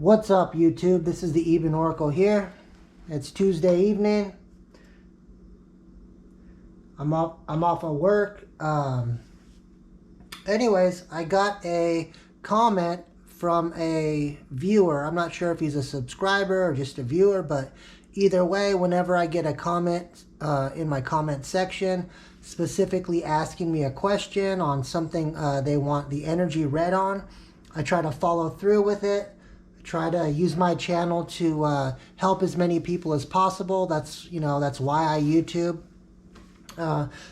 What's up, YouTube? This is the Even Oracle here. It's Tuesday evening. I'm off of work. Anyways, I got a comment from a viewer. I'm not sure if he's a subscriber or just a viewer, but either way, whenever I get a comment in my comment section, specifically asking me a question on something they want the energy read on, I try to follow through with it. Try to use my channel to help as many people as possible. That's why I YouTube.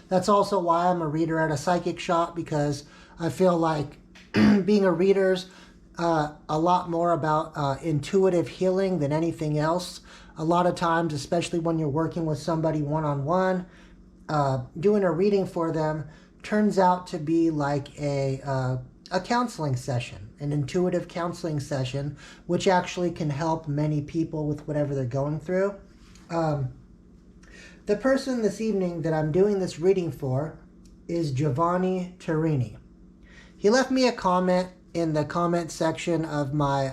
That's also why I'm a reader at a psychic shop, because I feel like being a reader's a lot more about intuitive healing than anything else. A lot of times, especially when you're working with somebody one-on-one, doing a reading for them turns out to be like a counseling session, an intuitive counseling session, which actually can help many people with whatever they're going through. The person this evening that I'm doing this reading for is Giovanni Tarini. He left me a comment in the comment section of my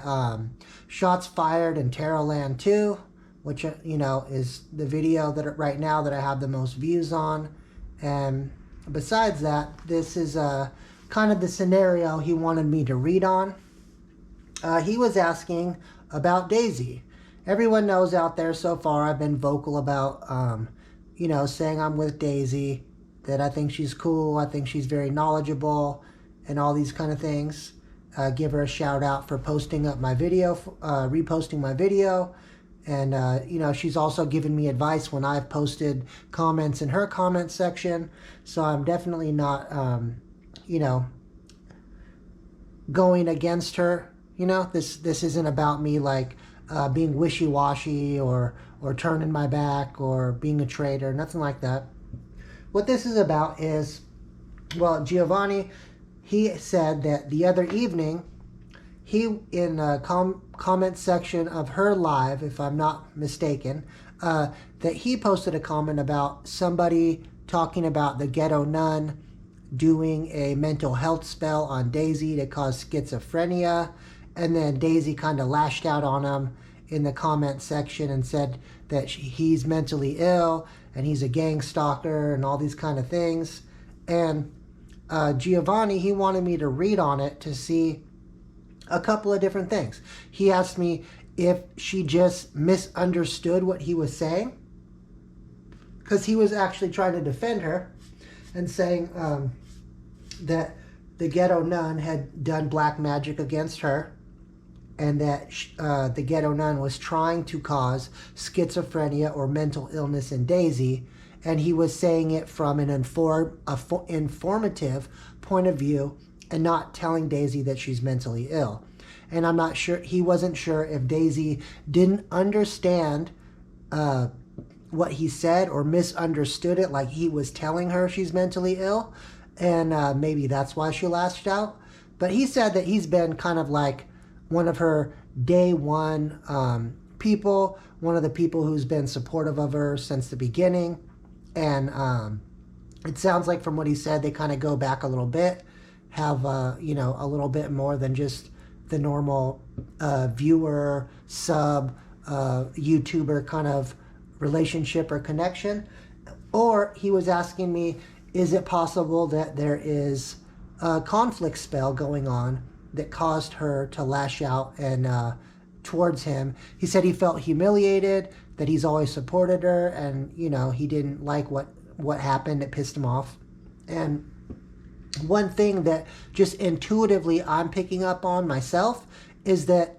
Shots Fired in Tarotland 2, which is the video that right now that I have the most views on. And besides that, this is kind of the scenario he wanted me to read on. He was asking about Daisy. Everyone knows out there so far I've been vocal about, saying I'm with Daisy, that I think she's cool, I think she's very knowledgeable, and all these kind of things. Give her a shout out for posting up my video, reposting my video. And, she's also given me advice when I've posted comments in her comment section. So I'm definitely not, going against her. This isn't about me like being wishy-washy or turning my back or being a traitor, nothing like that. What this is about is, well, Giovanni, he said that the other evening, he, in a comment section of her live, if I'm not mistaken, that he posted a comment about somebody talking about the ghetto nun doing a mental health spell on Daisy to cause schizophrenia, and then Daisy kind of lashed out on him in the comment section and said that he's mentally ill and he's a gang stalker and all these kind of things. And Giovanni, he wanted me to read on it to see a couple of different things. He asked me if she just misunderstood what he was saying, because he was actually trying to defend her and saying that the ghetto nun had done black magic against her, and that the ghetto nun was trying to cause schizophrenia or mental illness in Daisy, and he was saying it from an informative point of view and not telling Daisy that she's mentally ill. And I'm not sure, he wasn't sure if Daisy didn't understand what he said or misunderstood it, like he was telling her she's mentally ill, and maybe that's why she lashed out. But he said that he's been kind of like one of her day one people, one of the people who's been supportive of her since the beginning. And it sounds like from what he said, they kind of go back a little bit, have a little bit more than just the normal viewer, sub, YouTuber kind of relationship or connection. Or he was asking me, is it possible that there is a conflict spell going on that caused her to lash out and towards him? He said he felt humiliated, that he's always supported her, and he didn't like what happened. It pissed him off. And one thing that just intuitively I'm picking up on myself is that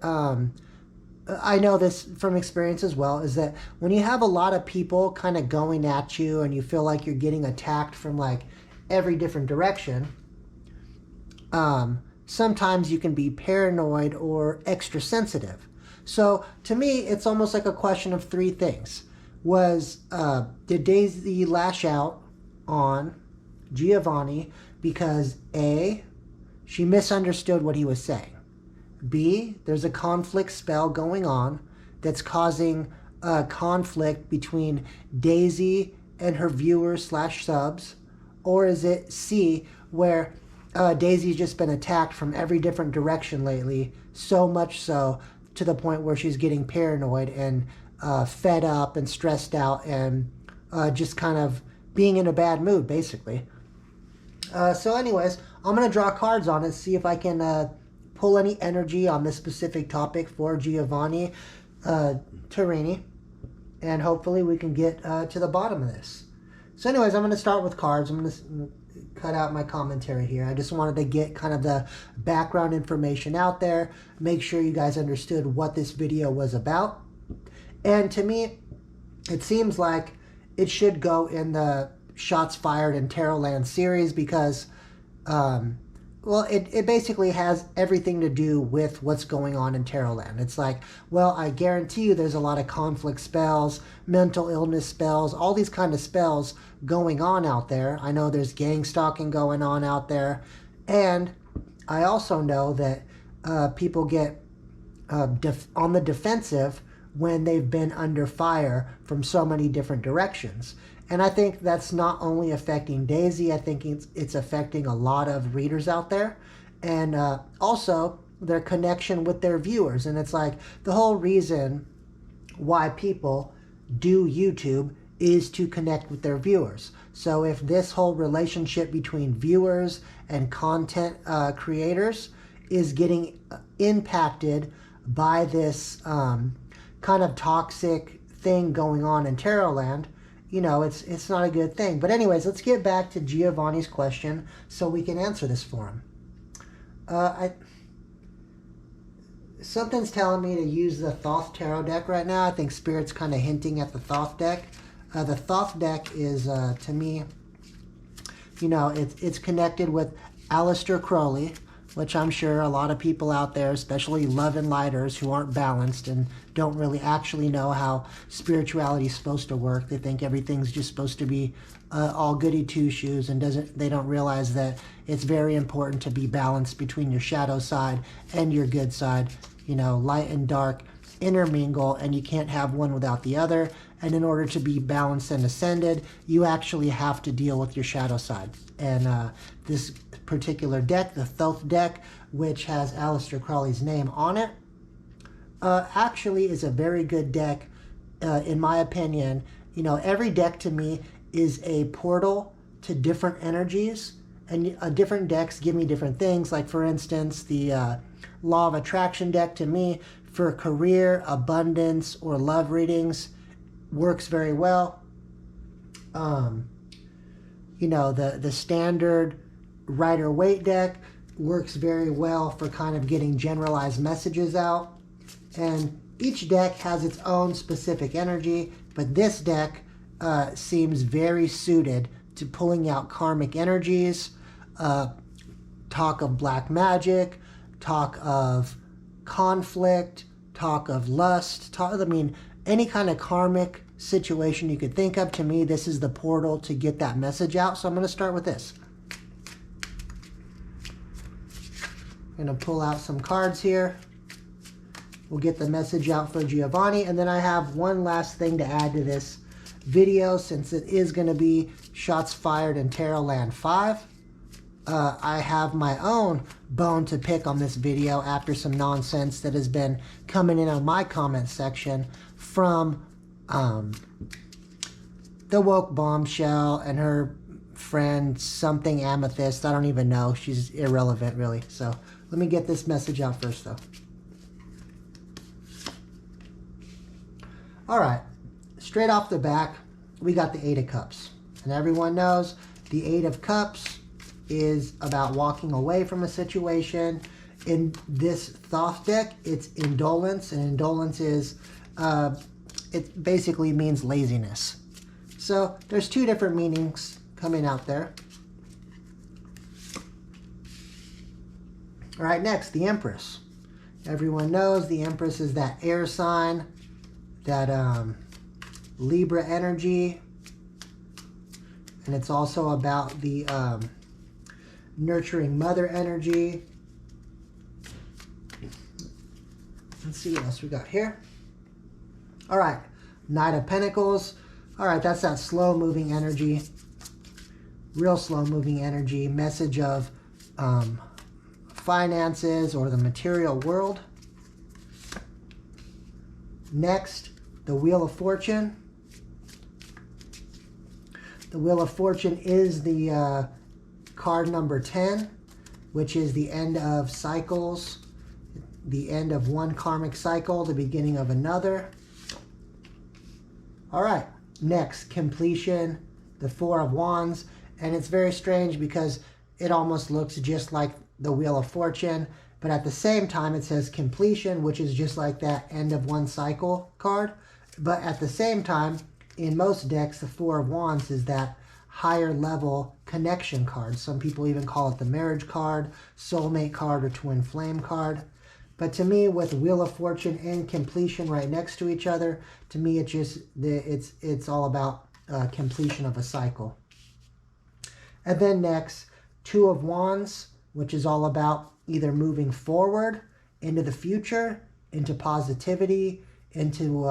I know this from experience as well, is that when you have a lot of people kind of going at you and you feel like you're getting attacked from like every different direction, sometimes you can be paranoid or extra sensitive. So to me, it's almost like a question of three things. Did Daisy lash out on Giovanni because A, she misunderstood what he was saying, B, there's a conflict spell going on that's causing a conflict between Daisy and her viewers / subs, or is it C, where Daisy's just been attacked from every different direction lately, so much so to the point where she's getting paranoid and fed up and stressed out and just kind of being in a bad mood, basically. So anyways, I'm going to draw cards on it, see if I can pull any energy on this specific topic for Giovanni Tarini. And hopefully we can get to the bottom of this. So anyways, I'm going to start with cards. I'm going to cut out my commentary here. I just wanted to get kind of the background information out there, make sure you guys understood what this video was about. And to me, it seems like it should go in the Shots Fired in Tarotland series because, well, it basically has everything to do with what's going on in Tarotland. It's like, well, I guarantee you there's a lot of conflict spells, mental illness spells, all these kind of spells going on out there. I know there's gang stalking going on out there. And I also know that people get on the defensive when they've been under fire from so many different directions. And I think that's not only affecting Daisy, I think it's affecting a lot of readers out there. And also their connection with their viewers. And it's like the whole reason why people do YouTube is to connect with their viewers. So if this whole relationship between viewers and content creators is getting impacted by this kind of toxic thing going on in Tarotland, you know, it's not a good thing. But anyways, let's get back to Giovanni's question so we can answer this for him. Something's telling me to use the Thoth Tarot deck right now. I think Spirit's kind of hinting at the Thoth deck. The Thoth deck is, to me, you know, it's connected with Aleister Crowley, which I'm sure a lot of people out there, especially love and lighters who aren't balanced and don't really actually know how spirituality is supposed to work. They think everything's just supposed to be all goody two-shoes, and they don't realize that it's very important to be balanced between your shadow side and your good side. You know, light and dark intermingle, and you can't have one without the other. And in order to be balanced and ascended, you actually have to deal with your shadow side. And this particular deck, the Thoth deck, which has Aleister Crowley's name on it, actually is a very good deck, in my opinion. You know, every deck to me is a portal to different energies, and different decks give me different things. Like, for instance, the Law of Attraction deck to me for career, abundance, or love readings works very well. You know, the standard Rider-Waite deck works very well for kind of getting generalized messages out. And each deck has its own specific energy, but this deck seems very suited to pulling out karmic energies, talk of black magic, talk of conflict, talk of lust, I mean, any kind of karmic situation you could think of. To me, this is the portal to get that message out. So I'm going to start with this. I'm going to pull out some cards here. We'll get the message out for Giovanni. And then I have one last thing to add to this video, since it is going to be Shots Fired in Tarotland 5. I have my own bone to pick on this video after some nonsense that has been coming in on my comment section from the woke bombshell and her friend something Amethyst. I don't even know. She's irrelevant, really. So let me get this message out first, though. All right. Straight off the back, we got the Eight of Cups. And everyone knows the Eight of Cups is about walking away from a situation. In this Thoth deck, it's indolence, and indolence is, it basically means laziness. So there's two different meanings coming out there. All right, next, the Empress. Everyone knows the Empress is that air sign, that Libra energy, and it's also about the nurturing mother energy. Let's see what else we got here. All right, Knight of Pentacles. All right, that's that slow-moving energy, real slow-moving energy, message of finances or the material world. Next, the Wheel of Fortune. The Wheel of Fortune is the card number 10, which is the end of cycles, the end of one karmic cycle, the beginning of another. All right, next, completion, the Four of Wands. And it's very strange because it almost looks just like the Wheel of Fortune, but at the same time it says completion, which is just like that end of one cycle card. But at the same time, in most decks, the Four of Wands is that higher level connection card. Some people even call it the marriage card, soulmate card, or twin flame card. But to me, with Wheel of Fortune and completion right next to each other, to me it's all about completion of a cycle. And then next, Two of Wands, which is all about either moving forward into the future, into positivity, into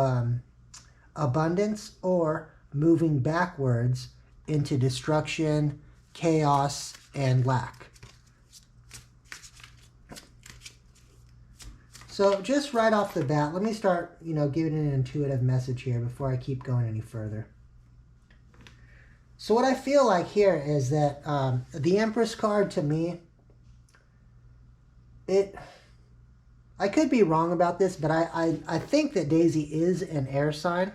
abundance, or moving backwards into destruction, chaos, and lack. So just right off the bat, let me start, giving an intuitive message here before I keep going any further. So what I feel like here is that the Empress card, to me, I could be wrong about this, but I think that Daisy is an air sign.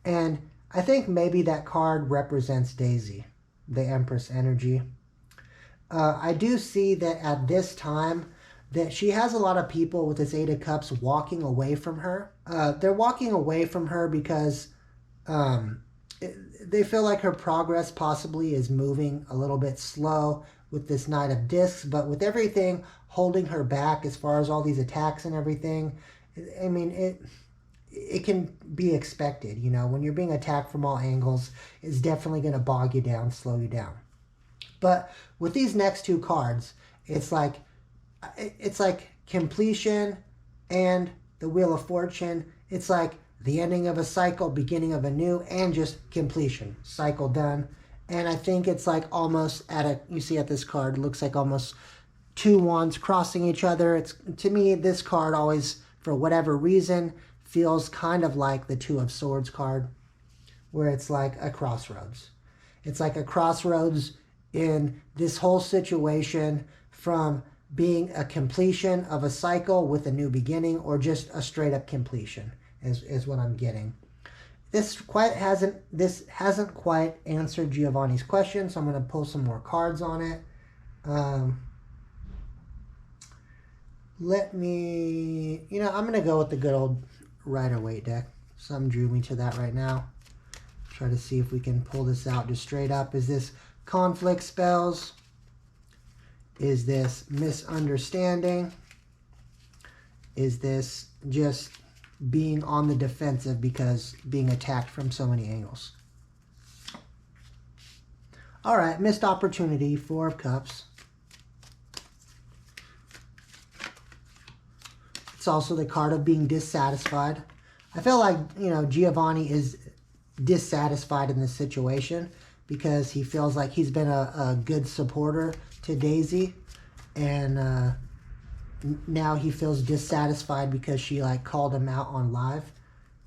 And I think maybe that card represents Daisy, the Empress energy. I do see that at this time that she has a lot of people with this Eight of Cups walking away from her. They're walking away from her because they feel like her progress possibly is moving a little bit slow with this Knight of Discs, but with everything holding her back as far as all these attacks and everything, I mean, it can be expected. When you're being attacked from all angles, it's definitely going to bog you down, slow you down. But with these next two cards, it's like completion and the Wheel of Fortune. It's like the ending of a cycle, beginning of a new, and just completion. Cycle done. And I think it's like almost you see at this card, it looks like almost two wands crossing each other. To me, this card always, for whatever reason, feels kind of like the Two of Swords card, where it's like a crossroads. It's like a crossroads in this whole situation, from being a completion of a cycle with a new beginning, or just a straight up completion is what I'm getting. This hasn't quite answered Giovanni's question, so I'm going to pull some more cards on it. I'm going to go with the good old Rider-Waite deck. Some drew me to that right now. Try to see if we can pull this out just straight up. Is this conflict spells? Is this misunderstanding? Is this just being on the defensive because being attacked from so many angles? All right, missed opportunity, Four of Cups. It's also the card of being dissatisfied. I feel like, Giovanni is dissatisfied in this situation because he feels like he's been a good supporter to Daisy, and now he feels dissatisfied because she called him out on live,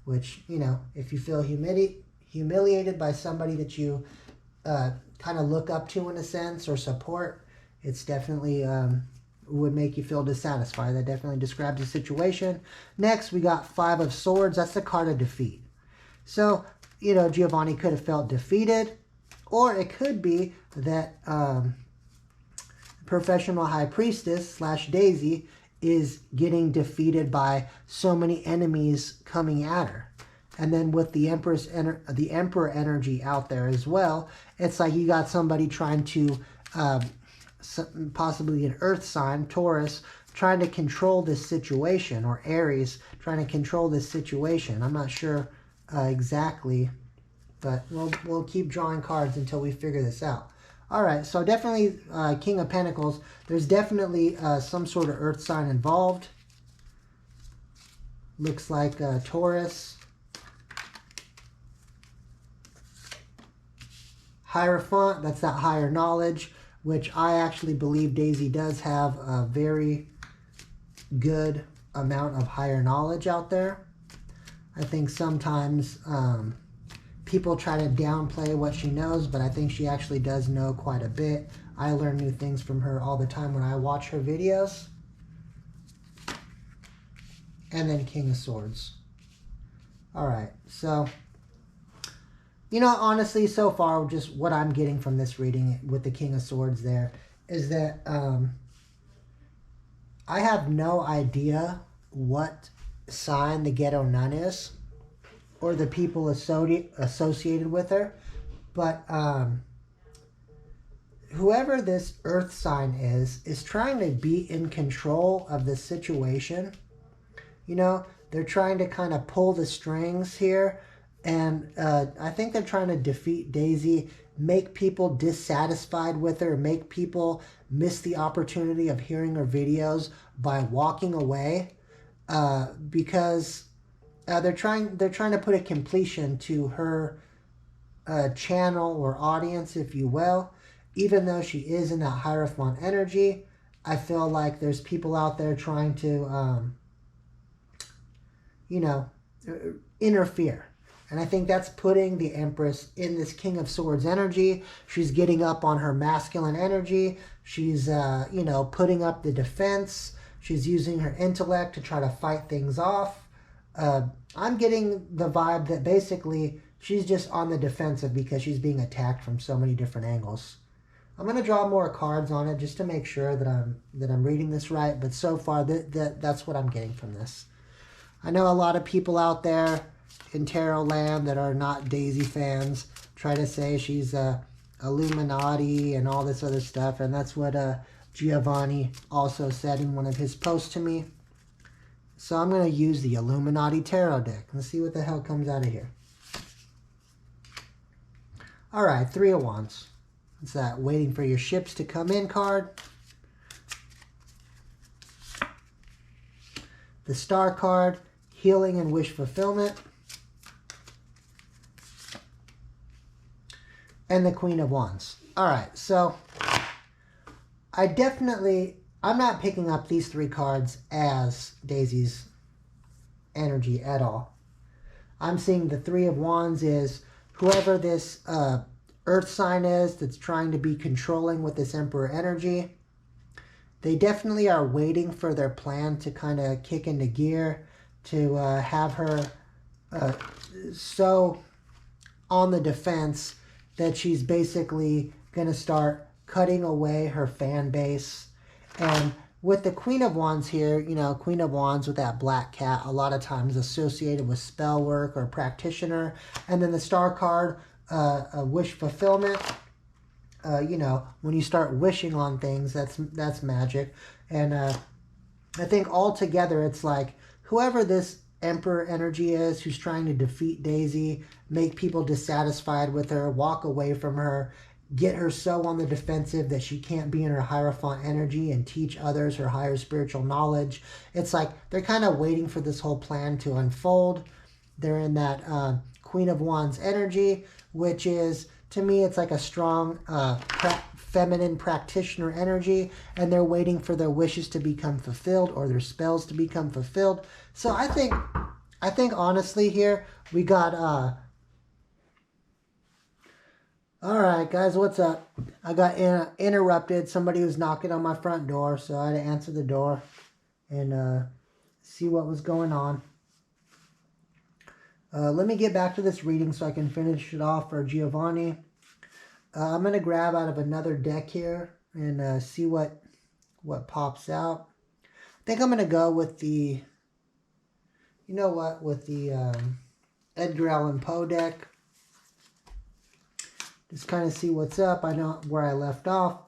which, if you feel humiliated by somebody that you kind of look up to in a sense, or support, it's definitely would make you feel dissatisfied. That definitely describes the situation. Next, we got Five of Swords. That's the card of defeat. So, Giovanni could have felt defeated, or it could be that professional high priestess / Daisy is getting defeated by so many enemies coming at her. And then with the Emperor energy out there as well, it's like you got somebody trying to possibly an earth sign, Taurus, trying to control this situation, or Aries trying to control this situation. I'm not sure exactly, but we'll keep drawing cards until we figure this out. All right, so definitely King of Pentacles. There's definitely some sort of earth sign involved. Looks like Taurus. Hierophant, that's that higher knowledge, which I actually believe Daisy does have a very good amount of higher knowledge out there. I think sometimes people try to downplay what she knows, but I think she actually does know quite a bit. I learn new things from her all the time when I watch her videos. And then King of Swords. All right, so, you know, honestly, so far, just what I'm getting from this reading with the King of Swords there is that I have no idea what sign the ghetto nun is or the people associated with her, but whoever this earth sign is trying to be in control of the situation. You know, they're trying to kind of pull the strings here, and I think they're trying to defeat Daisy, make people dissatisfied with her, make people miss the opportunity of hearing her videos by walking away, because they're trying to put a completion to her channel or audience, if you will. Even though she is in that Hierophant energy, I feel like there's people out there trying to you know, interfere. And I think that's putting the Empress in this King of Swords energy. She's getting up on her masculine energy. She's, you know, putting up the defense. She's using her intellect to try to fight things off. I'm getting the vibe that basically she's just on the defensive because she's being attacked from so many different angles. I'm going to draw more cards on it just to make sure that I'm reading this right. But so far, that's what I'm getting from this. I know a lot of people out there in Tarotland that are not Daisy fans try to say she's Illuminati and all this other stuff, and that's what Giovanni also said in one of his posts to me. So I'm going to use the Illuminati Tarot deck and see what the hell comes out of here. All right, Three of Wands. It's that waiting for your ships to come in card. The Star card. Healing and wish fulfillment. And the Queen of Wands. All right, so I'm not picking up these three cards as Daisy's energy at all. I'm seeing the Three of Wands is whoever this earth sign is that's trying to be controlling with this Emperor energy. They definitely are waiting for their plan to kind of kick into gear, to have her so on the defense that she's basically going to start cutting away her fan base. And with the Queen of Wands here, you know, Queen of Wands with that black cat, a lot of times associated with spell work or practitioner. And then the Star card, wish fulfillment. You know, when you start wishing on things, that's magic. And I think altogether it's like, whoever this Emperor energy is who's trying to defeat Daisy, make people dissatisfied with her, walk away from her, get her so on the defensive that she can't be in her Hierophant energy and teach others her higher spiritual knowledge. It's like they're kind of waiting for this whole plan to unfold. They're in that Queen of Wands energy, which is, to me, it's like a strong feminine practitioner energy, and they're waiting for their wishes to become fulfilled or their spells to become fulfilled. So I think honestly here we got all right, guys, what's up? I got interrupted. Somebody was knocking on my front door, so I had to answer the door and see what was going on. Let me get back to this reading so I can finish it off for Giovanni. I'm going to grab out of another deck here and see what pops out. I think I'm going to go with the, you know what, with the Edgar Allan Poe deck. Just kind of see what's up. I know where I left off.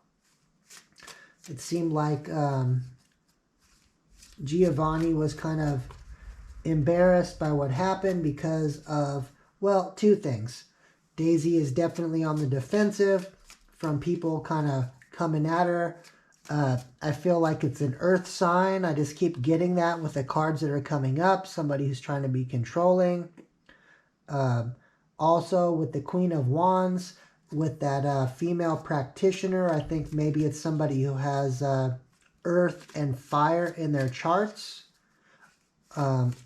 It seemed like Giovanni was kind of embarrassed by what happened because of, well, two things. Daisy is definitely on the defensive from people kind of coming at her. I feel like it's an earth sign. I just keep getting that with the cards that are coming up. Somebody who's trying to be controlling. Also with the Queen of Wands, with that female practitioner, I think maybe it's somebody who has earth and fire in their charts.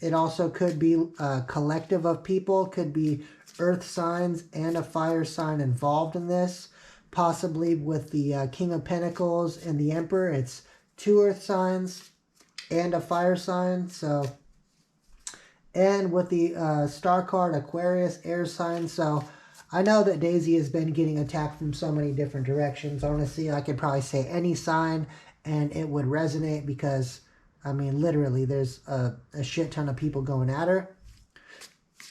It also could be a collective of people, could be earth signs and a fire sign involved in this. Possibly with the King of Pentacles and the Emperor, it's 2 earth signs and a fire sign. So, and with the star card, Aquarius, air sign. So I know that Daisy has been getting attacked from so many different directions. Honestly, I could probably say any sign and it would resonate because, I mean, literally, there's a shit ton of people going at her.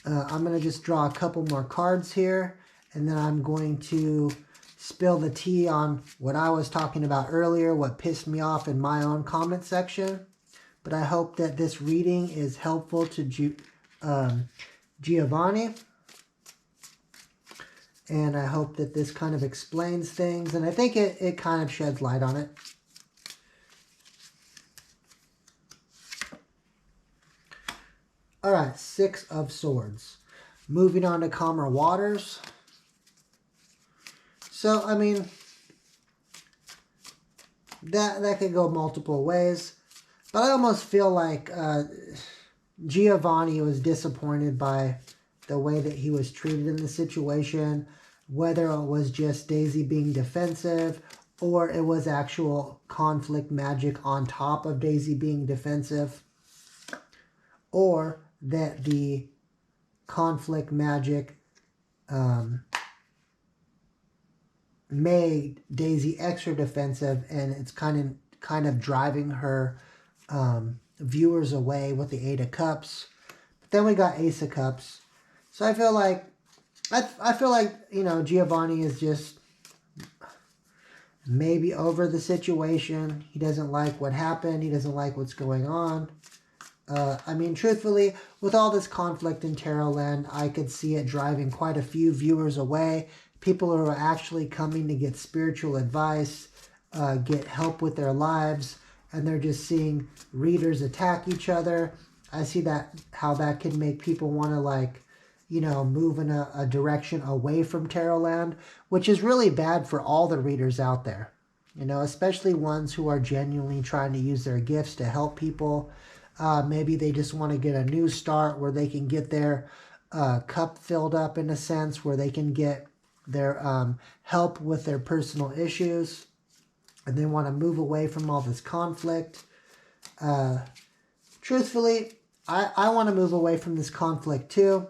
I'm going to just draw a couple more cards here, and then I'm going to spill the tea on what I was talking about earlier, what pissed me off in my own comment section. But I hope that this reading is helpful to Giovanni. And I hope that this kind of explains things, and I think it kind of sheds light on it. All right, 6 of Swords. Moving on to calmer waters. So, I mean, that could go multiple ways. But I almost feel like Giovanni was disappointed by the way that he was treated in the situation, whether it was just Daisy being defensive or it was actual conflict magic on top of Daisy being defensive, or that the conflict magic made Daisy extra defensive, and it's kind of driving her viewers away with the 8 of Cups. But then we got Ace of Cups. So I feel like you know, Giovanni is just maybe over the situation. He doesn't like what happened. He doesn't like what's going on. I mean, truthfully, with all this conflict in Tarotland, I could see it driving quite a few viewers away. People who are actually coming to get spiritual advice, get help with their lives, and they're just seeing readers attack each other. I see how that can make people want to, like, you know, move in a direction away from Tarotland, which is really bad for all the readers out there. You know, especially ones who are genuinely trying to use their gifts to help people. Maybe they just want to get a new start where they can get their cup filled up in a sense, where they can get their help with their personal issues, and they want to move away from all this conflict. Truthfully, I want to move away from this conflict too.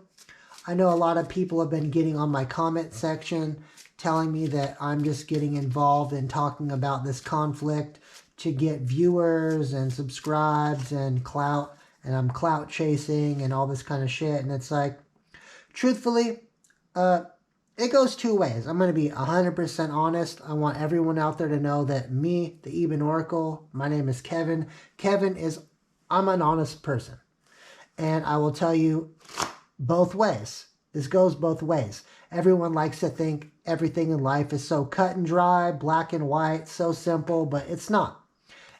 I know a lot of people have been getting on my comment section telling me that I'm just getting involved in talking about this conflict to get viewers and subscribes and clout, and I'm clout chasing and all this kind of shit. And it's like, truthfully, it goes 2 ways. I'm going to be 100% honest. I want everyone out there to know that me, the Eben Oracle, my name is Kevin. I'm an honest person. And I will tell you both ways. This goes both ways. Everyone likes to think everything in life is so cut and dry, black and white, so simple, but it's not.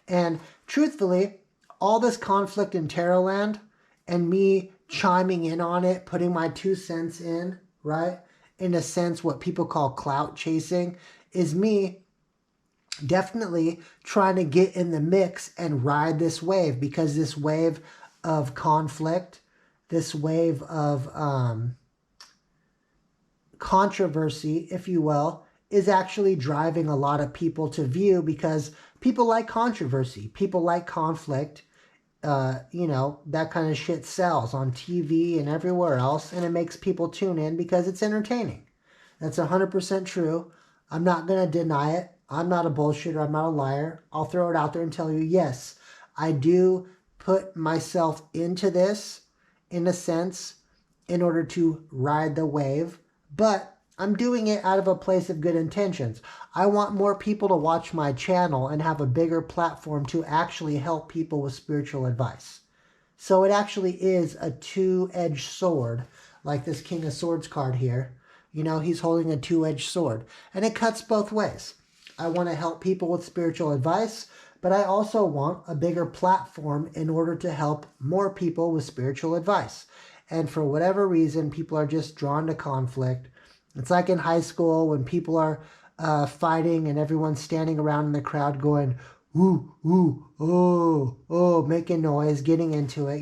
And truthfully, all this conflict in Tarotland and me chiming in on it, putting my 2 cents in, right? In a sense, what people call clout chasing, is me definitely trying to get in the mix and ride this wave, because this wave of conflict, this wave of controversy, if you will, is actually driving a lot of people to view, because people like controversy. People like conflict. You know, that kind of shit sells on TV and everywhere else, and it makes people tune in because it's entertaining. That's 100% true. I'm not going to deny it. I'm not a bullshitter. I'm not a liar. I'll throw it out there and tell you, yes, I do put myself into this, in a sense, in order to ride the wave, but I'm doing it out of a place of good intentions. I want more people to watch my channel and have a bigger platform to actually help people with spiritual advice. So it actually is a 2-edged sword, like this King of Swords card here. You know, he's holding a 2-edged sword, and it cuts both ways. I want to help people with spiritual advice, but I also want a bigger platform in order to help more people with spiritual advice. And for whatever reason, people are just drawn to conflict. It's like in high school when people are fighting and everyone's standing around in the crowd going, ooh, ooh, oh, making noise, getting into it.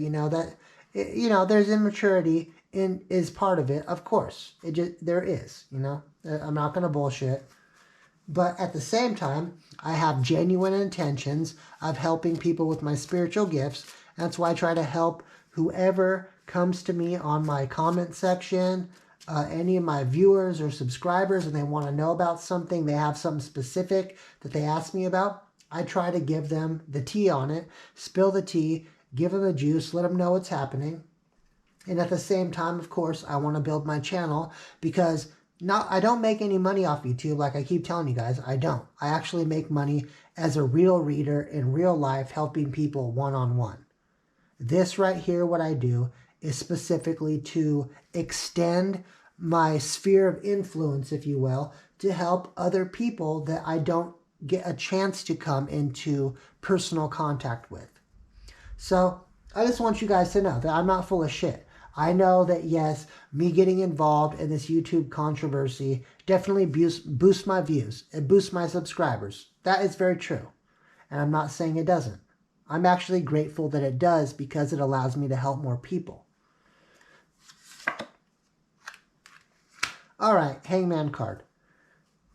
There's immaturity is part of it. Of course, there is. I'm not gonna bullshit. But at the same time, I have genuine intentions of helping people with my spiritual gifts. That's why I try to help whoever comes to me on my comment section, any of my viewers or subscribers, and they want to know about something, they have something specific that they ask me about. I try to give them the tea on it, spill the tea, give them the juice, let them know what's happening. And at the same time, of course, I want to build my channel because I don't make any money off YouTube like I keep telling you guys. I don't. I actually make money as a real reader in real life helping people one-on-one. This right here, what I do, is specifically to extend my sphere of influence, if you will, to help other people that I don't get a chance to come into personal contact with. So I just want you guys to know that I'm not full of shit. I know that, yes, me getting involved in this YouTube controversy definitely boosts my views. It boosts my subscribers. That is very true. And I'm not saying it doesn't. I'm actually grateful that it does because it allows me to help more people. All right, Hangman card.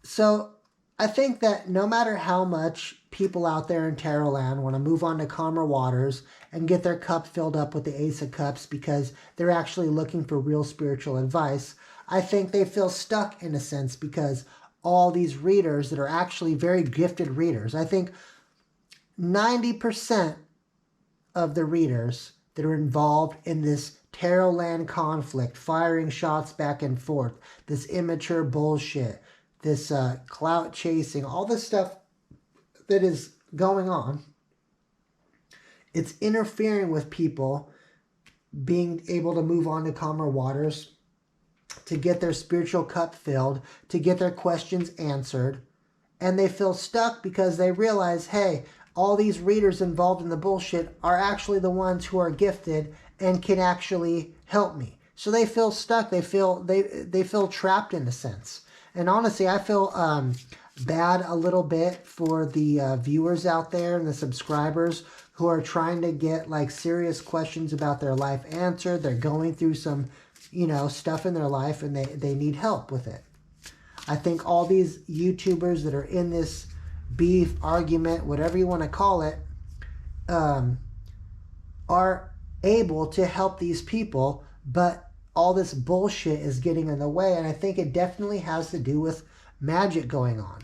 So I think that no matter how much people out there in Tarotland want to move on to calmer waters and get their cup filled up with the Ace of Cups because they're actually looking for real spiritual advice, I think they feel stuck in a sense because all these readers that are actually very gifted readers, I think 90% of the readers that are involved in this Tarotland conflict, firing shots back and forth, this immature bullshit, this clout chasing, all this stuff that is going on, it's interfering with people being able to move on to calmer waters, to get their spiritual cup filled, to get their questions answered. And they feel stuck because they realize, hey, all these readers involved in the bullshit are actually the ones who are gifted and can actually help me. So they feel stuck. They feel trapped in a sense. And honestly, I feel bad a little bit for the viewers out there and the subscribers who are trying to get like serious questions about their life answered. They're going through some, stuff in their life and they need help with it. I think all these YouTubers that are in this beef, argument, whatever you want to call it, are able to help these people, but all this bullshit is getting in the way, and I think it definitely has to do with magic going on.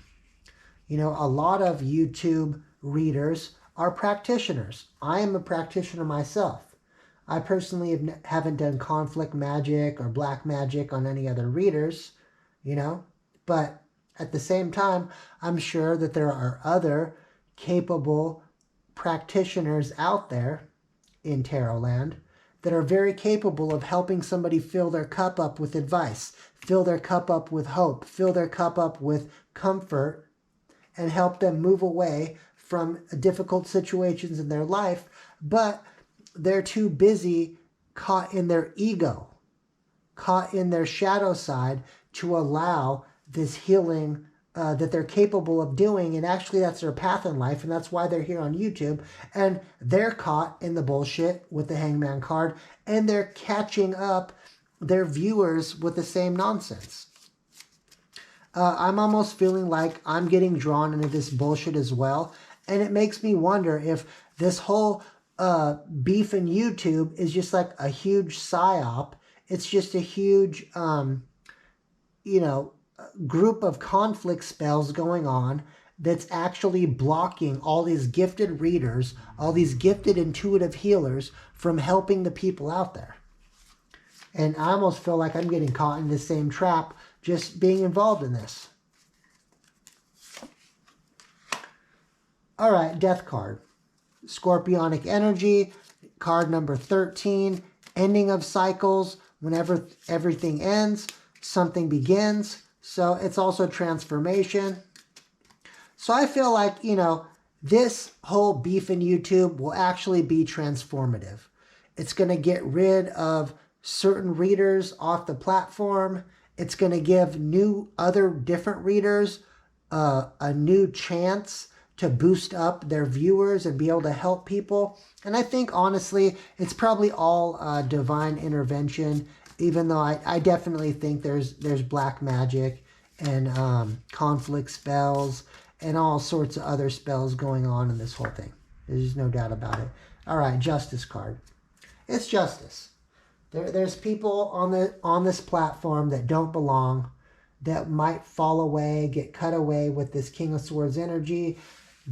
A lot of YouTube readers are practitioners. I am a practitioner myself. I personally haven't done conflict magic or black magic on any other readers, but at the same time, I'm sure that there are other capable practitioners out there in Tarotland that are very capable of helping somebody fill their cup up with advice, fill their cup up with hope, fill their cup up with comfort, and help them move away from difficult situations in their life, but they're too busy caught in their ego, caught in their shadow side to allow this healing that they're capable of doing, and actually that's their path in life, and that's why they're here on YouTube, and they're caught in the bullshit with the Hangman card, and they're catching up their viewers with the same nonsense. I'm almost feeling like I'm getting drawn into this bullshit as well, and it makes me wonder if this whole beef in YouTube is just like a huge psyop. It's just a huge, group of conflict spells going on that's actually blocking all these gifted readers, all these gifted intuitive healers from helping the people out there. And I almost feel like I'm getting caught in the same trap just being involved in this. All right, Death card. Scorpionic energy, card number 13, ending of cycles. Whenever everything ends, something begins. So it's also transformation. So I feel like, this whole beef in YouTube will actually be transformative. It's going to get rid of certain readers off the platform. It's going to give other different readers a new chance to boost up their viewers and be able to help people. And I think, honestly, it's probably all divine intervention, even though I definitely think there's black magic and conflict spells and all sorts of other spells going on in this whole thing. There's no doubt about it. All right, Justice card. It's justice. There's people on this platform that don't belong, that might fall away, get cut away with this King of Swords energy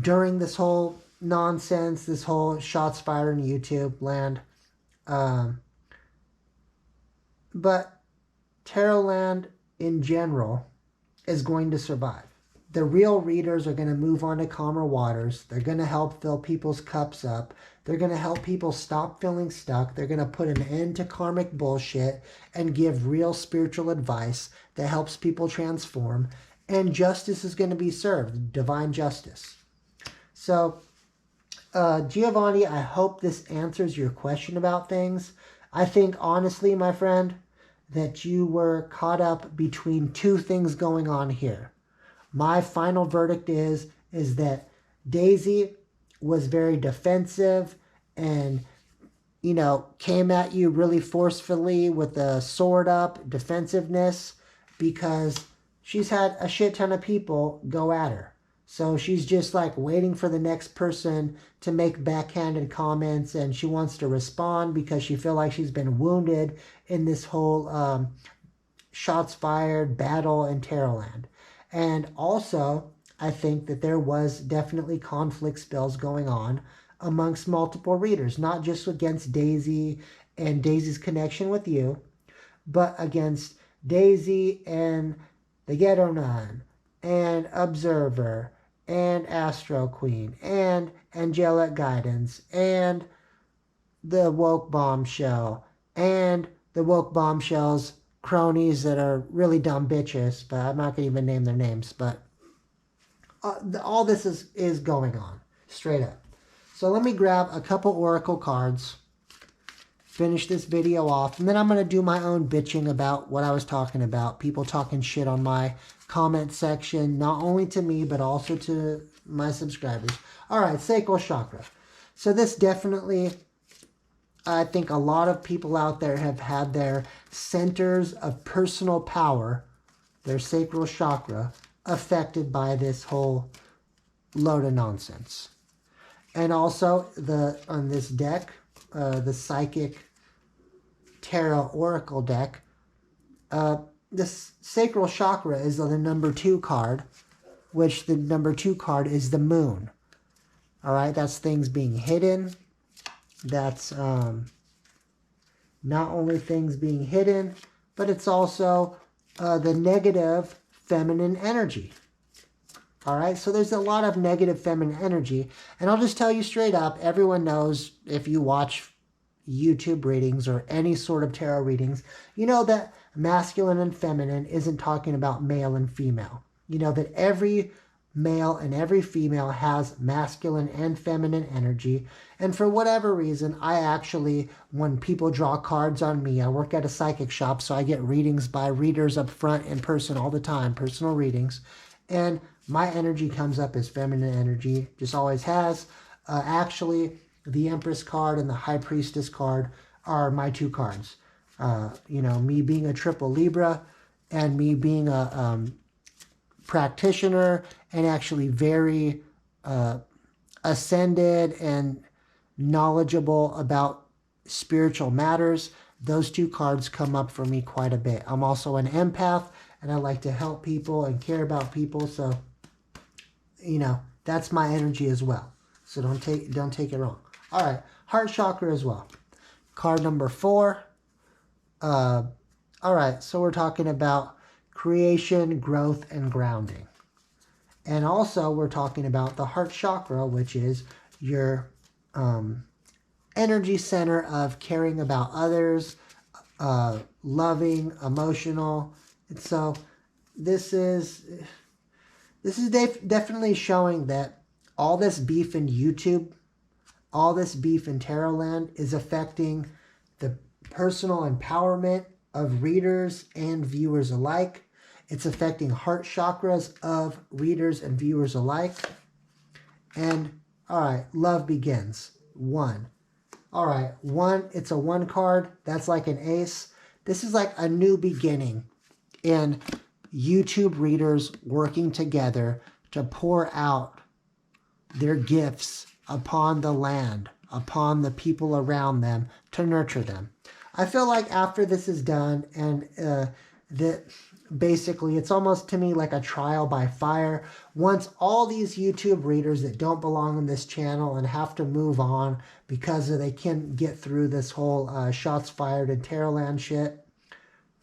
during this whole nonsense, this whole shots fired in YouTube land. But Tarotland in general is going to survive. The real readers are going to move on to calmer waters. They're going to help fill people's cups up. They're going to help people stop feeling stuck. They're going to put an end to karmic bullshit and give real spiritual advice that helps people transform. And justice is going to be served, divine justice. So, Giovanni, I hope this answers your question about things. I think, honestly, my friend, that you were caught up between two things going on here. My final verdict is that Daisy was very defensive and, you know, came at you really forcefully with a sword up, defensiveness, because she's had a shit ton of people go at her. So she's just like waiting for the next person to make backhanded comments, and she wants to respond because she feels like she's been wounded in this whole shots fired battle in Tarotland. And also, I think that there was definitely conflict spells going on amongst multiple readers, not just against Daisy and Daisy's connection with you, but against Daisy and the Ghetto Nun and Observer and Astro Queen and Angelic Guidance and the Woke Bombshell and the Woke Bombshell's cronies that are really dumb bitches, but I'm not going to even name their names, but all this is going on, straight up. So let me grab a couple oracle cards, finish this video off, and then I'm going to do my own bitching about what I was talking about, people talking shit on my comment section, not only to me, but also to my subscribers. All right, sacral chakra. So this definitely, I think a lot of people out there have had their centers of personal power, their sacral chakra, affected by this whole load of nonsense. And also, on this deck, the Psychic Tarot Oracle deck, this sacral chakra is the number 2 card, which the number 2 card is the moon. All right, that's things being hidden. That's not only things being hidden, but it's also the negative feminine energy. All right, so there's a lot of negative feminine energy. And I'll just tell you straight up, everyone knows if you watch YouTube readings or any sort of tarot readings, you know that masculine and feminine isn't talking about male and female. You know that every male and every female has masculine and feminine energy. And for whatever reason, I actually, when people draw cards on me, I work at a psychic shop, so I get readings by readers up front in person all the time, personal readings. And my energy comes up as feminine energy, just always has. Actually, the Empress card and the High Priestess card are my 2 cards. You know, me being a triple Libra and me being a practitioner and actually very ascended and knowledgeable about spiritual matters. Those 2 cards come up for me quite a bit. I'm also an empath, and I like to help people and care about people. So, you know, that's my energy as well. So don't take it wrong. All right, heart chakra as well. Card number 4. All right, so we're talking about creation, growth, and grounding. And also we're talking about the heart chakra, which is your energy center of caring about others, loving, emotional. And so this is definitely showing that all this beef in YouTube, all this beef in Tarotland is affecting the personal empowerment of readers and viewers alike. It's affecting heart chakras of readers and viewers alike. And, all right, love begins. 1. All right, 1, it's a 1 card. That's like an ace. This is like a new beginning in YouTube readers working together to pour out their gifts upon the land, upon the people around them, to nurture them. I feel like after this is done, and that basically it's almost to me like a trial by fire. Once all these YouTube readers that don't belong on this channel and have to move on because they can't get through this whole shots fired in Tarotland shit,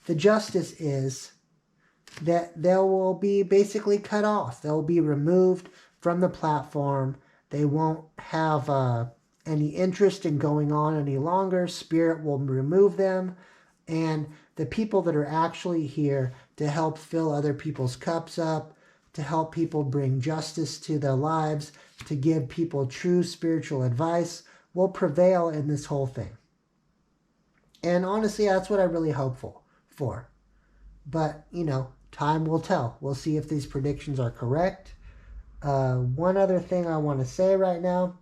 the justice is that they will be basically cut off. They'll be removed from the platform. They won't have any interest in going on any longer. Spirit will remove them. And the people that are actually here to help fill other people's cups up, to help people bring justice to their lives, to give people true spiritual advice, will prevail in this whole thing. And honestly, that's what I really hope for. But, you know, time will tell. We'll see if these predictions are correct. One other thing I want to say right now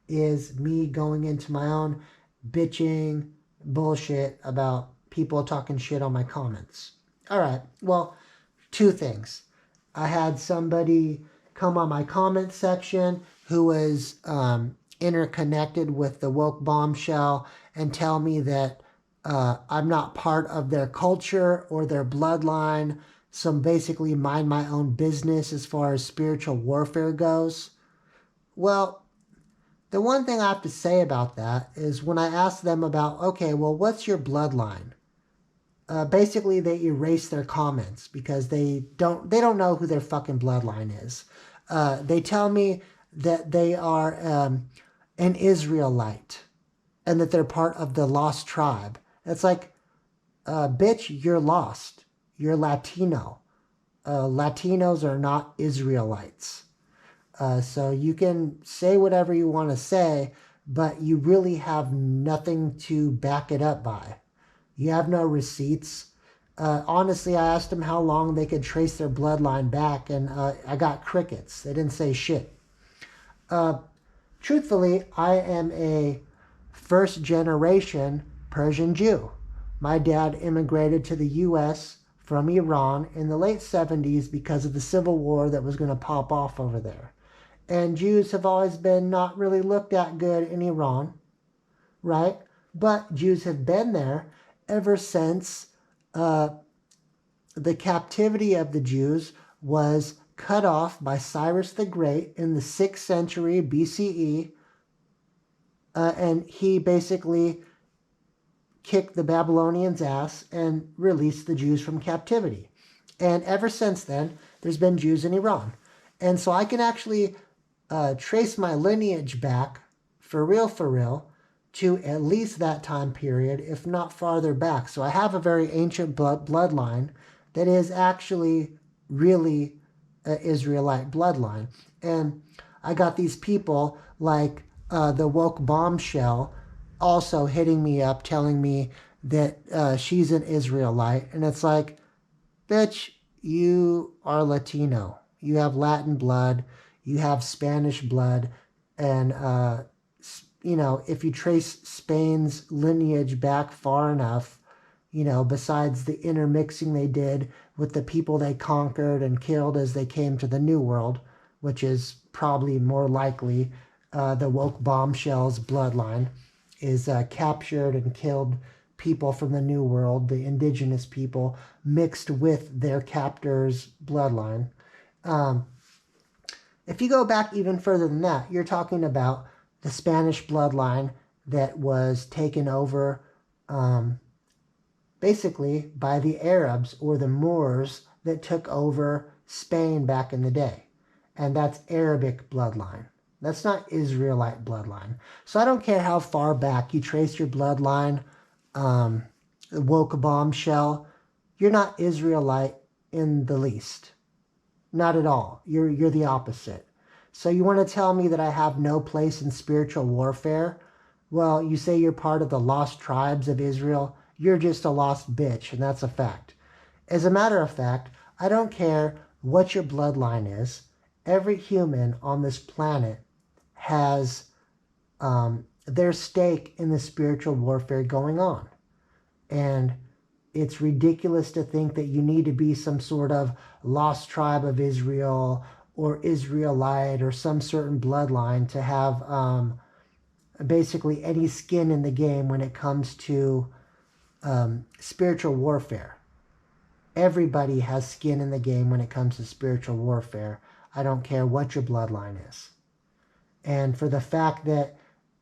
is me going into my own bitching bullshit about people talking shit on my comments. All right, well, 2 things. I had somebody come on my comment section who was interconnected with the woke bombshell and tell me that I'm not part of their culture or their bloodline. So basically mind my own business as far as spiritual warfare goes. Well, the one thing I have to say about that is when I ask them about, okay, well, what's your bloodline? Basically, they erase their comments because they don't know who their fucking bloodline is. They tell me that they are an Israelite and that they're part of the lost tribe. It's like, bitch, you're lost. You're Latino. Latinos are not Israelites. So you can say whatever you want to say, but you really have nothing to back it up by. You have no receipts. Honestly, I asked them how long they could trace their bloodline back, and I got crickets. They didn't say shit. Truthfully, I am a first-generation Persian Jew. My dad immigrated to the U.S. from Iran in the late 70s because of the civil war that was going to pop off over there. And Jews have always been not really looked at good in Iran, right? But Jews have been there ever since the captivity of the Jews was cut off by Cyrus the Great in the 6th century BCE. And he basically kicked the Babylonians' ass and released the Jews from captivity. And ever since then, there's been Jews in Iran. And so I can actually trace my lineage back, for real, to at least that time period, if not farther back. So I have a very ancient bloodline that is actually really an Israelite bloodline. And I got these people like the woke bombshell also hitting me up, telling me that she's an Israelite. And it's like, bitch, you are Latino. You have Latin blood. You have Spanish blood. And, you know, if you trace Spain's lineage back far enough, you know, besides the intermixing they did with the people they conquered and killed as they came to the New World, which is probably more likely the woke bombshell's bloodline, is captured and killed people from the New World, the indigenous people, mixed with their captors' bloodline. If you go back even further than that, you're talking about the Spanish bloodline that was taken over basically by the Arabs or the Moors that took over Spain back in the day. And that's Arabic bloodline. That's not Israelite bloodline. So I don't care how far back you trace your bloodline, woke bombshell, you're not Israelite in the least. Not at all. You're the opposite. So you want to tell me that I have no place in spiritual warfare? Well, you say you're part of the lost tribes of Israel. You're just a lost bitch, and that's a fact. As a matter of fact, I don't care what your bloodline is. Every human on this planet has their stake in the spiritual warfare going on. And it's ridiculous to think that you need to be some sort of lost tribe of Israel or Israelite or some certain bloodline to have basically any skin in the game when it comes to spiritual warfare. Everybody has skin in the game when it comes to spiritual warfare. I don't care what your bloodline is. And for the fact that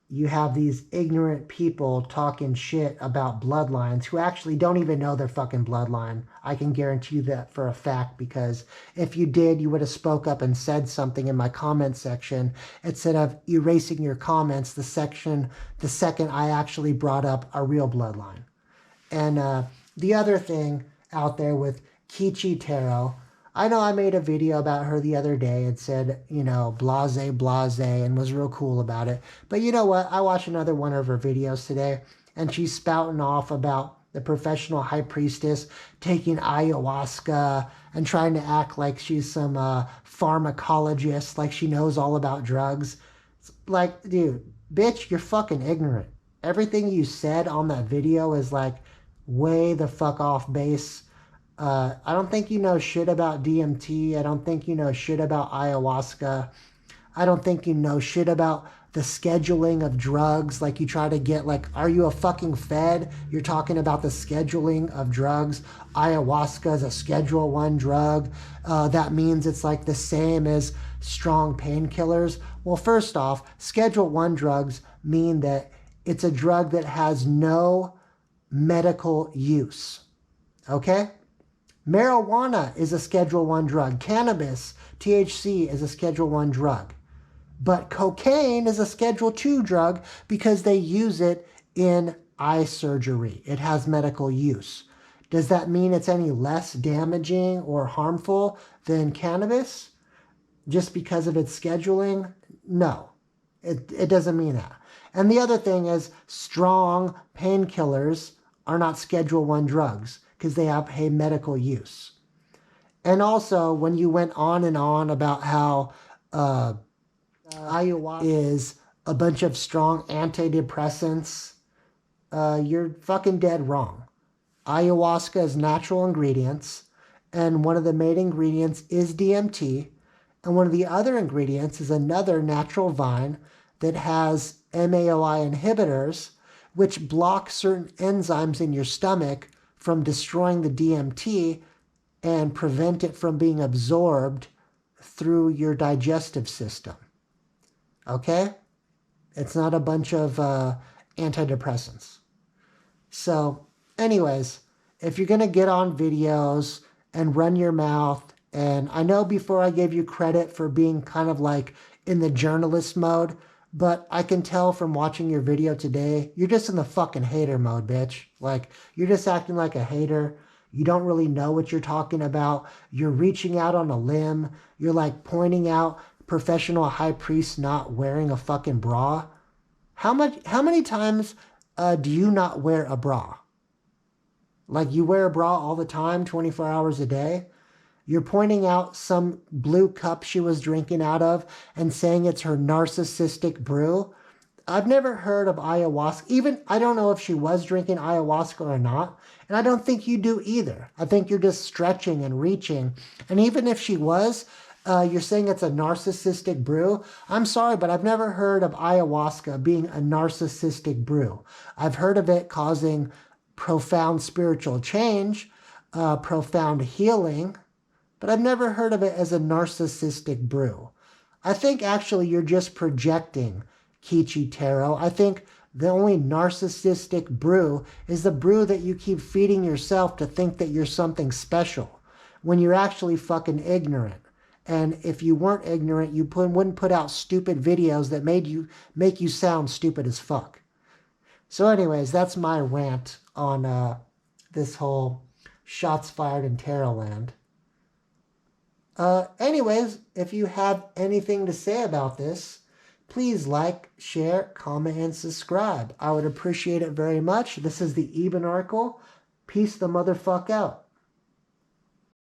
you have these ignorant people talking shit about bloodlines who actually don't even know their fucking bloodline. I can guarantee you that for a fact, because if you did, you would have spoke up and said something in my comment section instead of erasing your comments the second I actually brought up a real bloodline. And the other thing out there with Kichi Tarot, I know I made a video about her the other day and said, you know, blase, and was real cool about it. But you know what? I watched another one of her videos today, and she's spouting off about the professional high priestess taking ayahuasca and trying to act like she's some pharmacologist, like she knows all about drugs. It's like, dude, bitch, you're fucking ignorant. Everything you said on that video is like way the fuck off base. I don't think you know shit about DMT. I don't think you know shit about ayahuasca. I don't think you know shit about the scheduling of drugs. Like you try to get like, are you a fucking fed? You're talking about the scheduling of drugs. Ayahuasca is a Schedule 1 drug. That means it's like the same as strong painkillers. Well, first off, Schedule 1 drugs mean that it's a drug that has no medical use. Okay? Marijuana is a Schedule 1 drug. Cannabis, THC, is a Schedule 1 drug. But cocaine is a Schedule 2 drug because they use it in eye surgery. It has medical use. Does that mean it's any less damaging or harmful than cannabis just because of its scheduling? No, it doesn't mean that. And the other thing is strong painkillers are not Schedule 1 drugs because they have a medical use. And also, when you went on and on about how ayahuasca is a bunch of strong antidepressants, you're fucking dead wrong. Ayahuasca is natural ingredients, and one of the main ingredients is DMT, and one of the other ingredients is another natural vine that has MAOI inhibitors, which block certain enzymes in your stomach from destroying the DMT and prevent it from being absorbed through your digestive system. Okay? It's not a bunch of antidepressants. So, anyways, if you're going to get on videos and run your mouth, and I know before I gave you credit for being kind of like in the journalist mode, but I can tell from watching your video today, you're just in the fucking hater mode, bitch. Like, you're just acting like a hater. You don't really know what you're talking about. You're reaching out on a limb. You're like pointing out professional high priests not wearing a fucking bra. How many times do you not wear a bra? Like, you wear a bra all the time, 24 hours a day? You're pointing out some blue cup she was drinking out of and saying it's her narcissistic brew. I've never heard of ayahuasca. Even, I don't know if she was drinking ayahuasca or not. And I don't think you do either. I think you're just stretching and reaching. And even if she was, you're saying it's a narcissistic brew. I'm sorry, but I've never heard of ayahuasca being a narcissistic brew. I've heard of it causing profound spiritual change, profound healing, but I've never heard of it as a narcissistic brew. I think actually you're just projecting, Kichi Tarot. I think the only narcissistic brew is the brew that you keep feeding yourself to think that you're something special when you're actually fucking ignorant. And if you weren't ignorant, you wouldn't put out stupid videos that make you sound stupid as fuck. So anyways, that's my rant on this whole shots fired in Tarotland. Anyways, if you have anything to say about this, please like, share, comment, and subscribe. I would appreciate it very much. This is the Eben Oracle. Peace the motherfuck out.